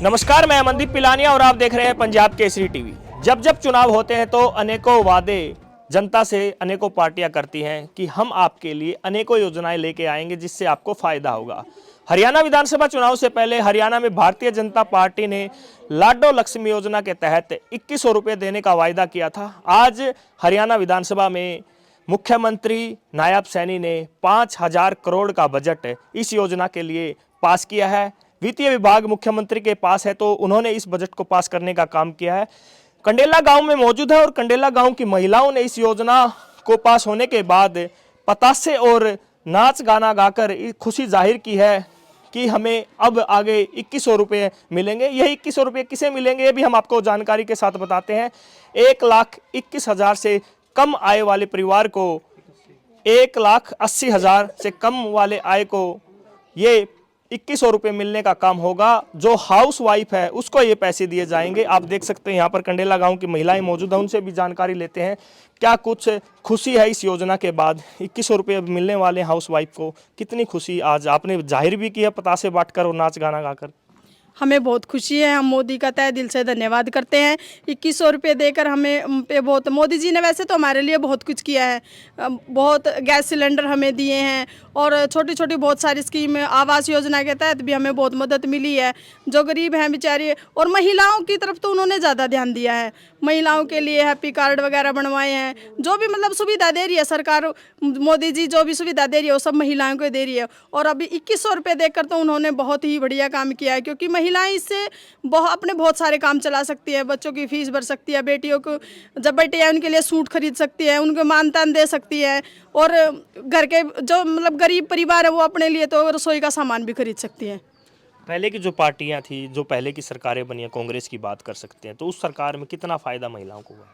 नमस्कार, मैं अमनदीप पिलानिया और आप देख रहे हैं पंजाब केसरी टीवी। जब जब चुनाव होते हैं तो अनेकों वादे जनता से अनेकों पार्टियां करती हैं कि हम आपके लिए अनेकों योजनाएं लेके आएंगे जिससे आपको फायदा होगा। हरियाणा विधानसभा चुनाव से पहले हरियाणा में भारतीय जनता पार्टी ने लाडो लक्ष्मी योजना के तहत 2100 रुपये देने का वायदा किया था। आज हरियाणा विधानसभा में मुख्यमंत्री नायब सैनी ने 5000 करोड़ का बजट इस योजना के लिए पास किया है। वित्तीय विभाग मुख्यमंत्री के पास है तो उन्होंने इस बजट को पास करने का काम किया है। कंडेला गांव में मौजूद है और कंडेला गांव की महिलाओं ने इस योजना को पास होने के बाद पतासे और नाच गाना गाकर खुशी जाहिर की है कि हमें अब आगे 2100 रुपये मिलेंगे। यह 2100 रुपये किसे मिलेंगे ये भी हम आपको जानकारी के साथ बताते हैं। 1,21,000 से कम आय वाले परिवार को 1,80,000 से कम वाले आय को ये 2100 रुपये मिलने का काम होगा। जो हाउस वाइफ है उसको ये पैसे दिए जाएंगे। आप देख सकते हैं यहाँ पर कंडेला गांव की महिलाएं मौजूद हैं, उनसे भी जानकारी लेते हैं क्या कुछ खुशी है इस योजना के बाद। 2100 रुपये मिलने वाले हाउस वाइफ को कितनी खुशी आज आपने जाहिर भी की है पतासे बांटकर और नाच गाना गाकर। हमें बहुत खुशी है। हम मोदी का तहे दिल से धन्यवाद करते हैं। 2100 रुपये देकर हमें पे बहुत, मोदी जी ने वैसे तो हमारे लिए बहुत कुछ किया है। बहुत गैस सिलेंडर हमें दिए हैं और छोटी छोटी बहुत सारी स्कीम, आवास योजना के तहत भी हमें बहुत मदद मिली है। जो गरीब हैं बेचारे, और महिलाओं की तरफ तो उन्होंने ज़्यादा ध्यान दिया है। महिलाओं के लिए हैप्पी कार्ड वगैरह बनवाए हैं। जो भी मतलब सुविधा दे रही है सरकार, मोदी जी जो भी सुविधा दे रही है वो सब महिलाओं को दे रही है। और अभी 2100 रुपये देकर तो उन्होंने बहुत ही बढ़िया काम किया है, क्योंकि महिलाएं इससे अपने बहुत सारे काम चला सकती है। बच्चों की फीस भर सकती है, बेटियों को जब बेटे हैं उनके लिए सूट खरीद सकती है, उनको मानतान दे सकती है, और घर के जो मतलब गरीब परिवार है वो अपने लिए तो रसोई का सामान भी खरीद सकती है। पहले की जो पार्टियां थी, जो पहले की सरकारें बनी है, कांग्रेस की बात कर सकते हैं, तो उस सरकार में कितना फायदा महिलाओं को हुआ?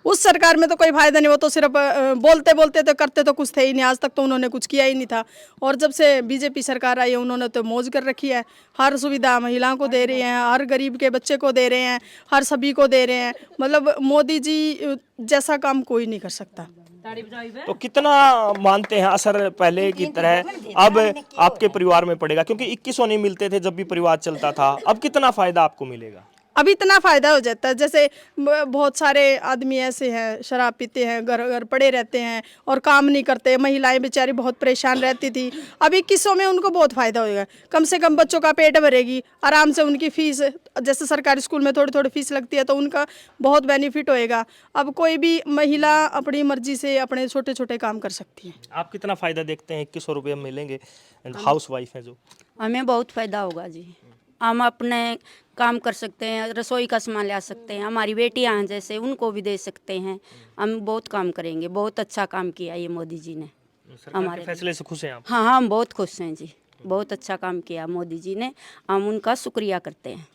उस सरकार में तो कोई फायदा नहीं, वो तो सिर्फ बोलते बोलते तो करते तो कुछ थे ही नहीं। आज तक तो उन्होंने कुछ किया ही नहीं था। और जब से बीजेपी सरकार आई है उन्होंने तो मौज कर रखी है। हर सुविधा महिलाओं को दे रही हैं, हर गरीब के बच्चे को दे रहे हैं, हर सभी को दे रहे हैं। मतलब मोदी जी जैसा काम कोई नहीं कर सकता। तो कितना मानते हैं असर पहले की तरह अब आपके परिवार में पड़ेगा? क्योंकि 2100 नहीं मिलते थे जब भी परिवार चलता था, अब कितना फायदा आपको मिलेगा? अब इतना फायदा हो जाता है। जैसे बहुत सारे आदमी ऐसे हैं शराब पीते हैं, घर घर पड़े रहते हैं और काम नहीं करते। महिलाएं बेचारी बहुत परेशान रहती थी। अब 2100 में उनको बहुत फायदा होगा। कम से कम बच्चों का पेट भरेगी, आराम से उनकी फीस, जैसे सरकारी स्कूल में थोड़ी थोड़ी फीस लगती है तो उनका बहुत बेनिफिट होएगा। अब कोई भी महिला अपनी मर्जी से अपने छोटे छोटे काम कर सकती है। आप कितना फायदा देखते हैं 2100 रुपये मिलेंगे हाउस वाइफ है जो? हमें बहुत फायदा होगा जी। हम अपने काम कर सकते हैं, रसोई का सामान ला सकते हैं, हमारी बेटियां हैं जैसे उनको भी दे सकते हैं। हम बहुत काम करेंगे। बहुत अच्छा काम किया ये मोदी जी ने हमारे फैसले से खुश हैं आप? हाँ, हम बहुत खुश हैं जी। बहुत अच्छा काम किया मोदी जी ने, हम उनका शुक्रिया करते हैं।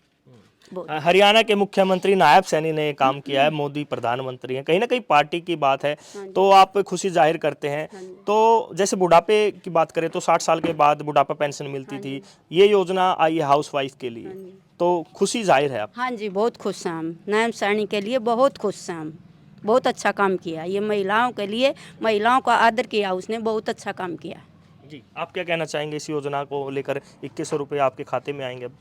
हरियाणा के मुख्यमंत्री नायब सैनी ने काम किया है, मोदी प्रधानमंत्री हैं। कहीं ना कहीं पार्टी की बात है तो आप खुशी जाहिर करते हैं। तो जैसे बुढ़ापे की बात करें तो 60 साल के बाद बुढ़ापा पेंशन मिलती थी, ये योजना आई है हाउस वाइफ के लिए, तो खुशी जाहिर है आप? हाँ जी, बहुत खुश हैं हम। नायब सैनी के लिए बहुत खुश हैं हम। बहुत अच्छा काम किया ये महिलाओं के लिए, महिलाओं का आदर किया उसने, बहुत अच्छा काम किया जी। आप क्या कहना चाहेंगे इस योजना को लेकर? 2100 रुपये आपके खाते में आएंगे अब?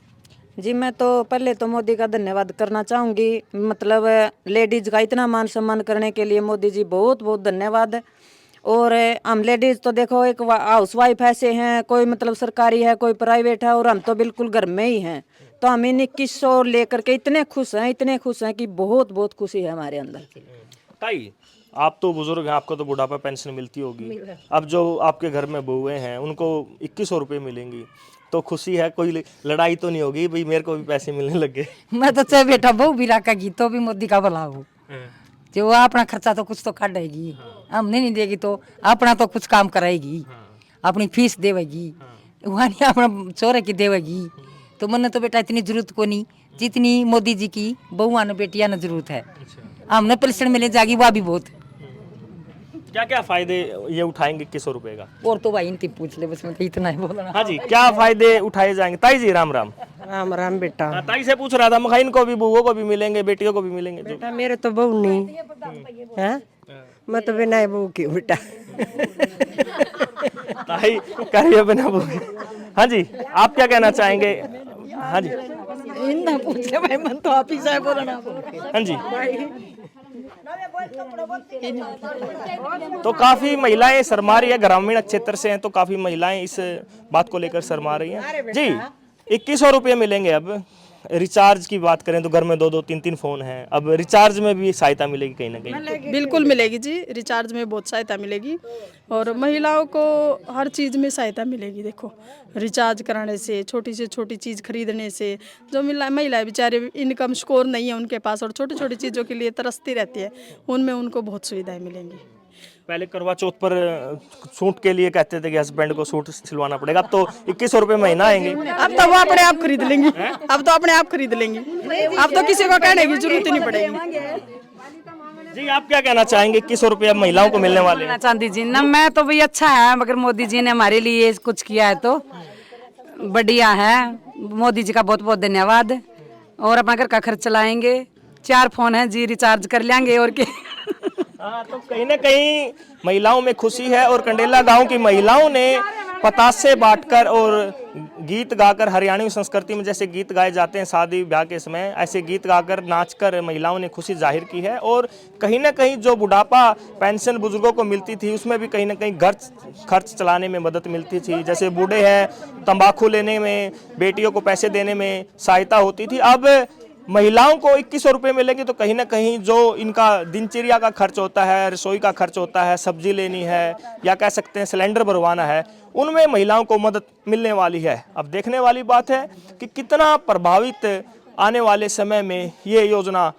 जी, मैं तो पहले तो मोदी का धन्यवाद करना चाहूँगी। मतलब लेडीज़ का इतना मान सम्मान करने के लिए मोदी जी बहुत बहुत धन्यवाद। और हम लेडीज़ तो देखो एक हाउस वाइफ ऐसे हैं, कोई मतलब सरकारी है, कोई प्राइवेट है, और हम तो बिल्कुल घर में ही हैं। तो हम इन 2100 लेकर के इतने खुश हैं कि बहुत बहुत खुशी है हमारे अंदर। ताई, आप तो बुजुर्ग हैं, आपको तो बुढ़ापा पेंशन मिलती होगी। अब जो आपके घर में बहुएं हैं उनको 2100 रुपये मिलेंगी तो खुशी है? कोई लड़ाई तो नहीं होगी भाई मेरे को भी पैसे मिलने लगे? मैं तो चाहे बेटा बहु भी रखेगी तो भी मोदी का भला हो। जो वो अपना खर्चा तो कुछ तो काटेगी, हमने नहीं देगी तो अपना तो कुछ काम कराएगी, अपनी फीस देवेगी, वहाँ नहीं अपना चोरे की देवेगी। तो मैंने तो बेटा इतनी जरूरत को नहीं जितनी मोदी जी की बहुआ ने बेटियां ने जरूरत है। हमने पेंशन मिले जाएगी वह भी बहुत। क्या क्या फायदे ये उठाएंगे 2100 रुपये का? और तो भाई इनकी पूछ ले, बस मैं तो इतना ही बोलना। हाँ जी, क्या फायदे उठाए जाएंगे? ताई जी राम राम। राम राम बेटा। हाँ, ताई से पूछ रहा था, मखाइन को भी बहुओं को भी मिलेंगे, बेटियों को भी मिलेंगे? जो बेटा मेरे तो बहू नहीं है, मैं तो बिना बहू की बेटा। ताई करिए बिना बहू। हाँ जी, आप क्या कहना चाहेंगे? हाँ जी, ना पूछ ले भाई, मन तो आप ही से बोलना। हाँ जी। तो काफी महिलाएं शर्मा रही है, ग्रामीण क्षेत्र से हैं तो काफी महिलाएं इस बात को लेकर शर्मा रही हैं। जी 2100 रुपये मिलेंगे। अब रिचार्ज की बात करें तो घर में 2-2 3-3 फोन हैं, अब रिचार्ज में भी सहायता मिलेगी कहीं ना कहीं? बिल्कुल मिलेगी जी, रिचार्ज में बहुत सहायता मिलेगी और महिलाओं को हर चीज़ में सहायता मिलेगी। देखो रिचार्ज कराने से, छोटी से छोटी चीज़ खरीदने से, जो महिलाएं बेचारे इनकम स्कोर नहीं है उनके पास और छोटी छोटी चीज़ों के लिए तरसती रहती है, उनमें उनको बहुत सुविधाएं मिलेंगी। पहले करवा चौथ पर सूट के लिए कहते थे कि हस्बैंड को सूट सिलवाना पड़ेगा, अब तो 2100 रुपये महीना आएंगे। अब तो वो अपने आप खरीद लेंगी, अब तो अपने आप खरीद लेंगी, अब तो किसी को कहने की जरूरत ही नहीं पड़ेगी। जी आप क्या कहना चाहेंगे? 2100 रुपये महिलाओं को मिलने वाले हैं? चांदी जी ना, मैं तो भाई अच्छा है, मगर मोदी जी ने हमारे लिए कुछ किया है तो बढ़िया है। मोदी जी का बहुत बहुत धन्यवाद। और अपना घर का खर्च चलाएंगे, 4 फोन है जी, रिचार्ज कर लेंगे और क्या। हाँ, तो कहीं ना कहीं महिलाओं में खुशी है और कंडेला गांव की महिलाओं ने पतासे बांटकर और गीत गाकर, हरियाणवी संस्कृति में जैसे गीत गाए जाते हैं शादी ब्याह के समय, ऐसे गीत गाकर नाचकर महिलाओं ने खुशी जाहिर की है। और कहीं ना कहीं जो बुढ़ापा पेंशन बुजुर्गों को मिलती थी उसमें भी कहीं ना कहीं घर खर्च चलाने में मदद मिलती थी। जैसे बूढ़े हैं तंबाकू लेने में, बेटियों को पैसे देने में सहायता होती थी। अब महिलाओं को 2100 रुपये मिलेंगे तो कहीं ना कहीं जो इनका दिनचर्या का खर्च होता है, रसोई का खर्च होता है, सब्जी लेनी है या कह सकते हैं सिलेंडर भरवाना है, उनमें महिलाओं को मदद मिलने वाली है। अब देखने वाली बात है कि कितना प्रभावित आने वाले समय में ये योजना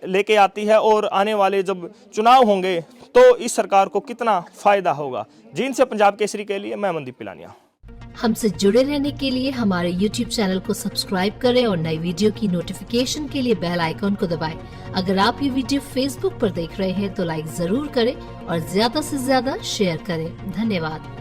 लेके आती है और आने वाले जब चुनाव होंगे तो इस सरकार को कितना फायदा होगा। जींद से पंजाब केसरी के लिए मैं मनदीप पिलानिया। हमसे जुड़े रहने के लिए हमारे YouTube चैनल को सब्सक्राइब करें और नई वीडियो की नोटिफिकेशन के लिए बेल आइकॉन को दबाएं। अगर आप ये वीडियो Facebook पर देख रहे हैं तो लाइक जरूर करें और ज्यादा से ज्यादा शेयर करें। धन्यवाद।